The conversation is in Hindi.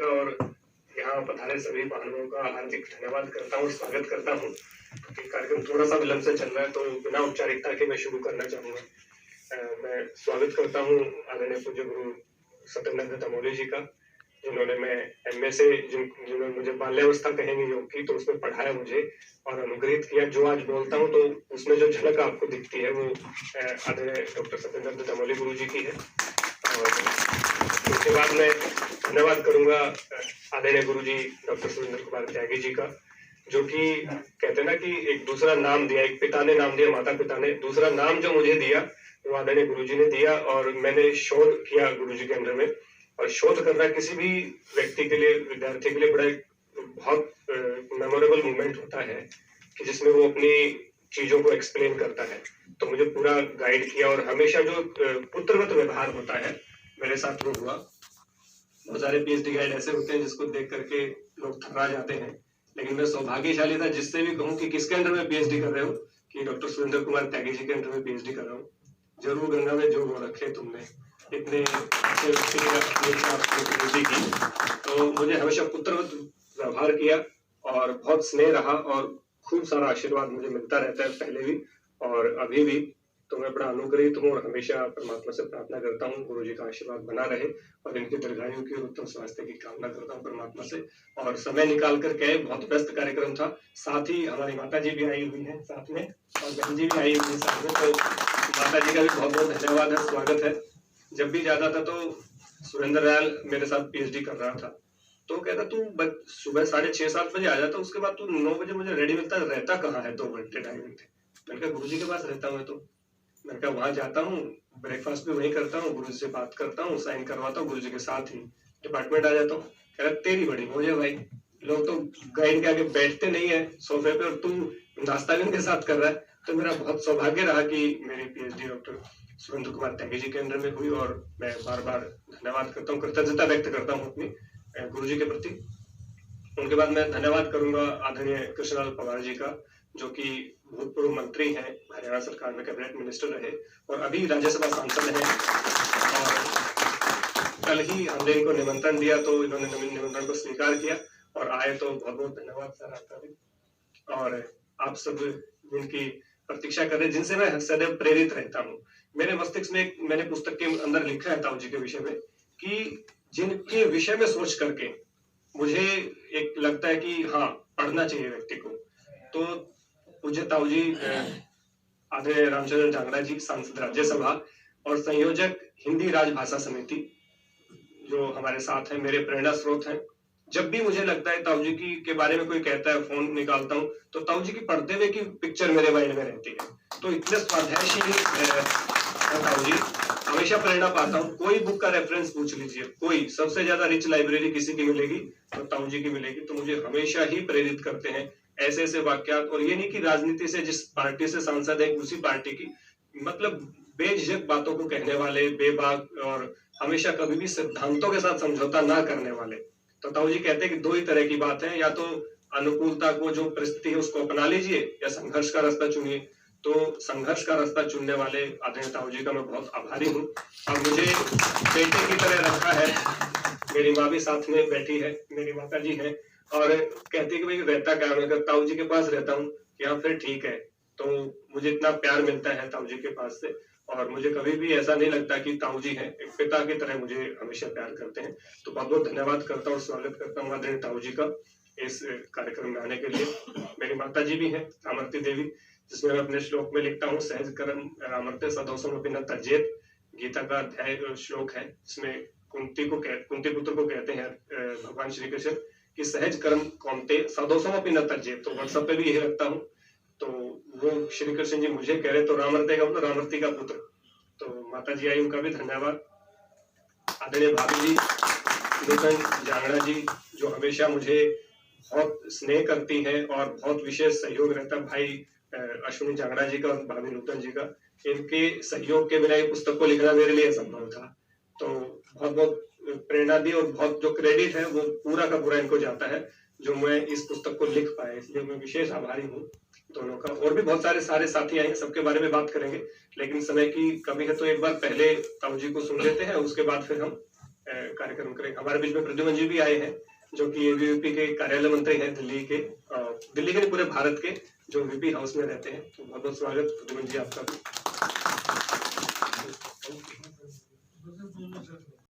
का और यहाँ पधारे सभी महानुभावों का हार्दिक धन्यवाद करता हूँ, स्वागत करता हूँ। कार्यक्रम थोड़ा सा विलंब से चल रहा है तो बिना औपचारिकता के मैं शुरू करना चाहूंगा। मैं स्वागत करता हूँ आदरणीय पूज्य गुरु सत्येंद्र दमोली जी का, जिन्होंने मैं एमए से जिन्होंने मुझे बाल्यावस्था कहेंगे योग की, तो उसमें पढ़ाया मुझे और अनुग्रहित किया। जो आज बोलता हूँ तो उसमें जो झलक आपको दिखती है वो आदरणीय डॉक्टर सत्येंद्र दमोली गुरु जी की है। और उसके बाद मैं धन्यवाद करूंगा आदरणीय गुरु जी डॉक्टर सुरेंद्र कुमार त्यागी जी का, जो कि कहते हैं ना कि एक दूसरा नाम दिया, एक पिता ने नाम दिया, माता पिता ने, दूसरा नाम जो मुझे दिया वो आदरणीय गुरु जी ने दिया। और मैंने शोध किया गुरु जी के अंडर में, और शोध करना किसी भी व्यक्ति के लिए, विद्यार्थी के लिए बड़ा बहुत मेमोरेबल मोमेंट होता है कि जिसमें वो अपनी चीजों को एक्सप्लेन करता है। तो मुझे पूरा गाइड किया और हमेशा जो पुत्रवत व्यवहार होता है मेरे साथ वो हुआ। बहुत सारे पीएचडी गाइड ऐसे होते हैं जिसको देख करके लोग थर्रा जाते हैं, लेकिन मैं सौभाग्यशाली था जिससे भी कहूँ कि किसके अंडर में पीएचडी कर रहे हो, कि डॉक्टर सुरेंद्र कुमार त्यागी जी के अंडर में पीएचडी कर रहा हूँ। जरूर गंगा में जो वो रखे तुमने, इतने अच्छे व्यक्ति की। तो मुझे हमेशा पुत्रवत व्यवहार किया और बहुत स्नेह रहा और खूब सारा आशीर्वाद मुझे मिलता रहता है, पहले भी और अभी भी। तो मैं बड़ा अनुग्रहित हूँ और हमेशा परमात्मा से प्रार्थना करता हूँ गुरु जी का आशीर्वाद बना रहे और इनके दीर्घायु की और उत्तम स्वास्थ्य की कामना करता हूँ परमात्मा से। और समय निकाल कर के, बहुत व्यस्त कार्यक्रम था, साथ ही हमारी माता जी भी आई हुई है साथ में और बहन जी भी आई हुई है साथ में, तो माता जी का भी बहुत बहुत धन्यवाद है, स्वागत है। जब भी जाता था तो सुरेंद्र दयाल मेरे साथ पीएचडी कर रहा था, तो कहता तू सुबह 6:30-7 बजे आ जाता, उसके बाद तू 9 बजे मुझे रेडी मिलता, रहता कहाँ है 2 घंटे 2.5 घंटे? मैंने कहा गुरु जी के पास रहता हूँ। तो मैंने कहा वहां जाता हूँ, ब्रेकफास्ट भी वहीं करता हूँ, गुरु जी से बात करता हूँ, साइन करवाता हूँ, गुरु जी के साथ ही डिपार्टमेंट आ जाता हूँ। कह रहा तेरी बड़ी मौज है भाई, लोग तो गाइड के आगे बैठते नहीं है सोफे पे और तू नाश्ता भी उनके साथ कर रहा है। तो मेरा बहुत सौभाग्य रहा कि मेरी पीएचडी डॉक्टर सुरेंद्र कुमार त्यागी जी के अंडर में हुई और मैं बार बार धन्यवाद करता हूँ, कृतज्ञता व्यक्त करता हूँ अपनी गुरु जी के प्रति। उनके बाद मैं धन्यवाद करूंगा आदरणीय कृष्णलाल पवार जी का, जो कि भूतपूर्व मंत्री हैं, हरियाणा सरकार में कैबिनेट मिनिस्टर रहे और अभी राज्यसभा सांसद हैं। और कल ही हमने इनको निमंत्रण दिया तो इन्होंने निमंत्रण को स्वीकार किया और आए, तो बहुत बहुत धन्यवाद सर आपका भी। और आप सब जिनकी प्रतीक्षा कर रहे हैं, जिनसे मैं सदैव प्रेरित रहता हूँ। मेरे मस्तिष्क में मैंने पुस्तक के अंदर लिखा है ताऊ जी के विषय में कि जिनके विषय में सोच करके मुझे एक लगता है कि हाँ पढ़ना चाहिए व्यक्ति को, तो पूज्य ताऊ जी आदरणीय रामचंद्र जांगड़ा जी, सांसद राज्यसभा और संयोजक हिंदी राजभाषा समिति, जो हमारे साथ हैं, मेरे प्रेरणा स्रोत हैं। जब भी मुझे लगता है ताऊ जी की के बारे में कोई कहता है, फोन निकालता हूँ तो ताऊ जी की पढ़ते हुए की पिक्चर मेरे माइंड में रहती है। तो इतने स्वाध्यायशील ताऊ जी, हमेशा प्रेरणा पाता हूँ। कोई बुक का रेफरेंस पूछ लीजिए, कोई सबसे ज्यादा रिच लाइब्रेरी किसी की मिलेगी तो ताऊ जी की मिलेगी। तो मुझे हमेशा ही प्रेरित करते हैं ऐसे ऐसे वाक्यात। और ये नहीं कि राजनीति से, जिस पार्टी से सांसद है उसी पार्टी की, मतलब बेझिझक बातों को कहने वाले, बेबाक और हमेशा कभी भी सिद्धांतों के साथ समझौता ना करने वाले। तो ताऊ जी कहते हैं कि 2 ही तरह की बात है, या तो अनुकूलता को, जो परिस्थिति है उसको अपना लीजिए, या संघर्ष का रास्ता चुनिए। तो संघर्ष का रास्ता चुनने वाले आदरणीय ताऊ जी का मैं बहुत आभारी हूँ। और मुझे बेटे की तरह रखा है, मेरी माँ भी साथ में बैठी है, मेरी माता जी है, और कहती है कि भाई रहता क्या है, ताऊ जी के पास रहता हूँ। यहाँ फिर ठीक है। तो मुझे इतना प्यार मिलता है ताऊ जी के पास से, और मुझे कभी भी ऐसा नहीं लगता कि ताऊ जी हैं, एक पिता की तरह मुझे हमेशा प्यार करते हैं। तो बहुत बहुत धन्यवाद करता हूँ और स्वागत करता हूँ आदरणीय ताऊ जी का इस कार्यक्रम में आने के लिए। मेरी माता जी भी हैं, रामर्ति देवी, जिसमें मैं अपने श्लोक में लिखता हूँ, सहज कर्म रामर्ते सदोषम न तजेत। गीता का अध्याय श्लोक है, जिसमें कुंती पुत्र को कहते हैं भगवान श्री कृष्ण कि सहज कर्म कौंते सदोषम न तजेत। तो व्हाट्सएप पे भी यही रखता हूँ। तो वो श्री कृष्ण जी मुझे कह रहे तो रामर्ते का मतलब रामर्ति का पुत्र। तो माता जी आई, उनका भी धन्यवाद। आदरणीय भाभी जी नूतन जांगड़ा जी, जो हमेशा मुझे बहुत स्नेह करती हैं और बहुत विशेष सहयोग रहता है, भाई अश्विनी जांगड़ा जी का और भाभी नूतन जी का। इनके सहयोग के बिना ये पुस्तक को लिखना मेरे लिए असंभव था। तो बहुत बहुत प्रेरणा दी और बहुत जो क्रेडिट है वो पूरा का पूरा इनको जाता है, जो मैं इस पुस्तक को लिख पाया, इसलिए मैं विशेष आभारी हूँ दोनों का। और भी बहुत सारे साथी आए, सबके बारे में बात करेंगे, लेकिन समय की कमी है तो एक बार पहले ताऊ जी को सुन लेते हैं, उसके बाद फिर हम कार्यक्रम करें। हमारे बीच में प्रद्युमन जी भी आए हैं, जो कि एबीवीपी के कार्यालय मंत्री हैं दिल्ली के नहीं, पूरे भारत के, जो वीपी हाउस में रहते हैं। तो बहुत बहुत स्वागत प्रद्युमन जी आपका भी।